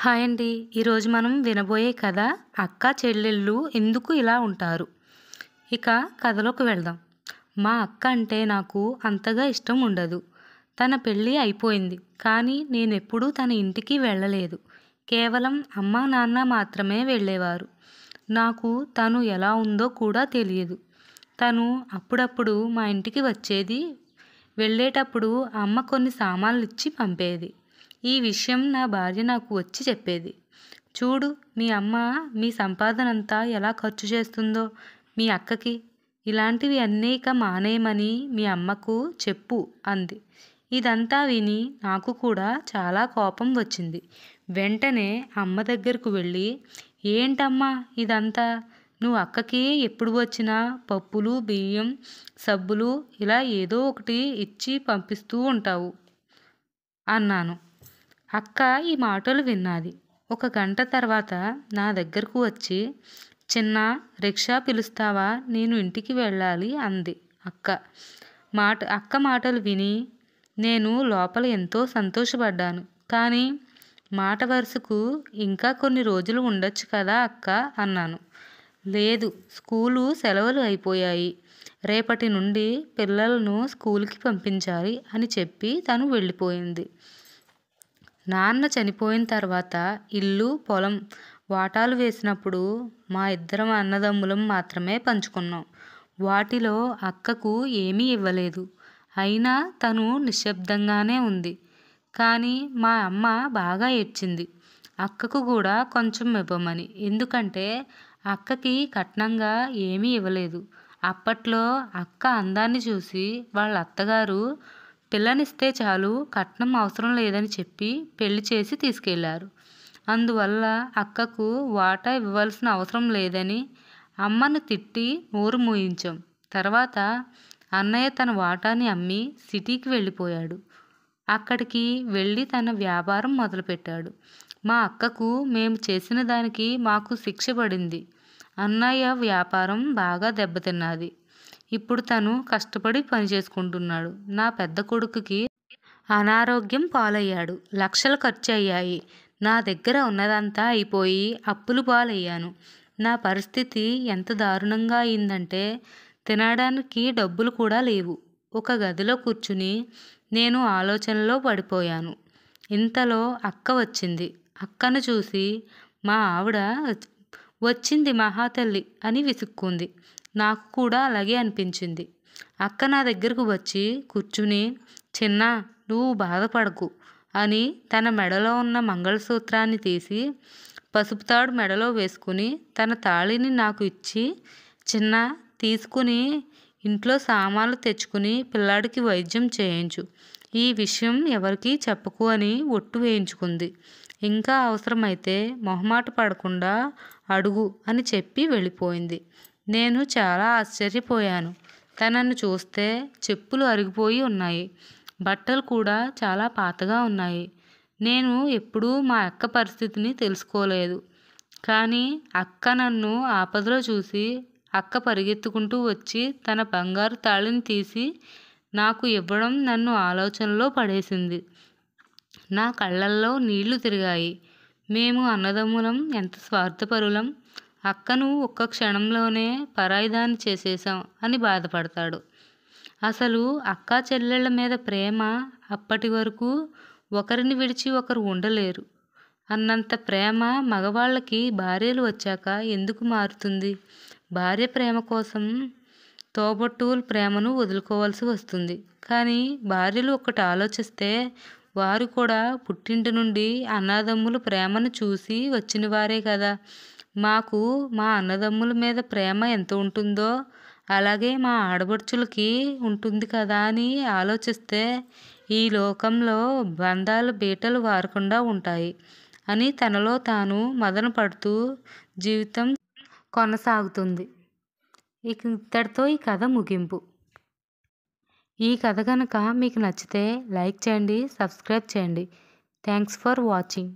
Hi అండి. ఈరోజు మనం వినబోయే కథ అక్క చెల్లెళ్ళు ఎందుకు ఇలా ఉంటారు. ఇక కథలోకి వెళ్దాం. మా అక్క అంటే నాకు అంతగా ఇష్టం ఉండదు. తన పెళ్ళి అయిపోయింది. కానీ నేనెప్పుడూ తన ఇంటికి వెళ్ళలేదు. కేవలం అమ్మా నాన్న మాత్రమే వెళ్ళేవారు. నాకు తను ఎలా ఉందో కూడా తెలియదు. తను అప్పుడప్పుడు మా ఇంటికి వచ్చేది. వెళ్ళేటప్పుడు అమ్మ కొన్ని సామాన్లు ఇచ్చి పంపేది. ఈ విషయం నా భార్య నాకు వచ్చి చెప్పేది. చూడు, మీ అమ్మ మీ సంపాదనంతా ఎలా ఖర్చు చేస్తుందో మీ అక్కకి. ఇలాంటివి అన్నీ ఇక మానేయమని మీ అమ్మకు చెప్పు అంది. ఇదంతా విని నాకు కూడా చాలా కోపం వచ్చింది. వెంటనే అమ్మ దగ్గరకు వెళ్ళి, ఏంటమ్మా ఇదంతా? నువ్వు అక్కకి ఎప్పుడు వచ్చినా పప్పులు, బియ్యం, సబ్బులు ఇలా ఏదో ఒకటి ఇచ్చి పంపిస్తూ ఉంటావు అన్నాను. అక్క ఈ మాటలు విన్నది. ఒక గంట తర్వాత నా దగ్గరకు వచ్చి, చిన్నా, రిక్షా పిలుస్తావా, నేను ఇంటికి వెళ్ళాలి అంది. అక్క మాటలు విని నేను లోపల ఎంతో సంతోషపడ్డాను. కానీ మాట వరుసకు, ఇంకా కొన్ని రోజులు ఉండొచ్చు కదా అక్క అన్నాను. లేదు, స్కూలు సెలవులు అయిపోయాయి. రేపటి నుండి పిల్లలను స్కూల్కి పంపించాలి అని చెప్పి తను వెళ్ళిపోయింది. నాన్న చనిపోయిన తర్వాత ఇల్లు, పొలం వాటాలు వేసినప్పుడు మా ఇద్దరం అన్నదమ్ములం మాత్రమే పంచుకున్నాం. వాటిలో అక్కకు ఏమీ ఇవ్వలేదు. అయినా తను నిశ్శబ్దంగానే ఉంది. కానీ మా అమ్మ బాగా ఏడ్చింది అక్కకు కూడా కొంచెం ఇవ్వమని. ఎందుకంటే అక్కకి కట్నంగా ఏమీ ఇవ్వలేదు. అప్పట్లో అక్క అందాన్ని చూసి వాళ్ళ అత్తగారు పిల్లనిస్తే చాలు, కట్నం అవసరం లేదని చెప్పి పెళ్లి చేసి తీసుకెళ్లారు. అందువల్ల అక్కకు వాటా ఇవ్వాల్సిన అవసరం లేదని అమ్మను తిట్టి నోరు మూయించాం. తర్వాత అన్నయ్య తన వాటాని అమ్మి సిటీకి వెళ్ళిపోయాడు. అక్కడికి వెళ్ళి తన వ్యాపారం మొదలుపెట్టాడు. మా అక్కకు మేము చేసిన దానికి మాకు శిక్ష పడింది. అన్నయ్య వ్యాపారం బాగా దెబ్బతిన్నది. ఇప్పుడు తను కష్టపడి పని చేసుకుంటున్నాడు. నా పెద్ద కొడుకుకి అనారోగ్యం పాలయ్యాడు. లక్షలు ఖర్చు అయ్యాయి. నా దగ్గర ఉన్నదంతా అయిపోయి అప్పులు పాలయ్యాను. నా పరిస్థితి ఎంత దారుణంగా అయిందంటే తినడానికి డబ్బులు కూడా లేవు. ఒక గదిలో కూర్చుని నేను ఆలోచనలో పడిపోయాను. ఇంతలో అక్క వచ్చింది. అక్కను చూసి మా ఆవిడ వచ్చింది మహాతల్లి అని విసుక్కుంది. నాకు కూడా అలాగే అనిపించింది. అక్క నా దగ్గరకు వచ్చి కూర్చుని, చిన్నా, నువ్వు బాధపడకు అని తన మెడలో ఉన్న మంగళసూత్రాన్ని తీసి పసుపు తాడు మెడలో వేసుకుని తన తాళిని నాకు ఇచ్చి, చిన్నా, తీసుకుని ఇంట్లో సామాన్లు తెచ్చుకుని పిల్లాడికి వైద్యం చేయించు. ఈ విషయం ఎవరికీ చెప్పకు అని ఒట్టు వేయించుకుంది. ఇంకా అవసరమైతే మొహమాట పడకుండా అడుగు అని చెప్పి వెళ్ళిపోయింది. నేను చాలా ఆశ్చర్యపోయాను. తనను చూస్తే చెప్పులు అరిగిపోయి ఉన్నాయి. బట్టలు కూడా చాలా పాతగా ఉన్నాయి. నేను ఎప్పుడూ మా అక్క పరిస్థితిని తెలుసుకోలేదు. కానీ అక్క నన్ను ఆపదలో చూసి అక్క పరిగెత్తుకుంటూ వచ్చి తన బంగారు తాళిని తీసి నాకు ఇవ్వడం నన్ను ఆలోచనలో పడేసింది. నా కళ్ళల్లో నీళ్లు తిరిగాయి. మేము అన్నదమ్ములం ఎంత స్వార్థపరులం. అక్కను ఒక్క క్షణంలోనే పరాయిదాన్ని చేసేశాం అని బాధపడతాడు. అసలు అక్కా చెల్లెళ్ళ మీద ప్రేమ అప్పటి వరకు ఒకరిని విడిచి ఒకరు ఉండలేరు అన్నంత ప్రేమ మగవాళ్ళకి భార్యలు వచ్చాక ఎందుకు మారుతుంది? భార్య ప్రేమ కోసం తోబుట్టువుల ప్రేమను వదులుకోవాల్సి వస్తుంది. కానీ భార్యలు ఒక్కటి ఆలోచిస్తే వారు కూడా పుట్టింటి నుండి అన్నదమ్ముల ప్రేమను చూసి వచ్చిన వారే కదా. మాకు మా అన్నదమ్ముల మీద ప్రేమ ఎంత ఉంటుందో అలాగే మా ఆడపడుచులకి ఉంటుంది కదా అని ఆలోచిస్తే ఈ లోకంలో బంధాలు బీటలు వారకుండా ఉంటాయి అని తనలో తాను మదన పడుతూ జీవితం కొనసాగుతుంది. ఇక్కడితో ఈ కథ ముగింపు. ఈ కథ కనుక మీకు నచ్చితే లైక్ చేయండి, సబ్స్క్రైబ్ చేయండి. Thanks for watching.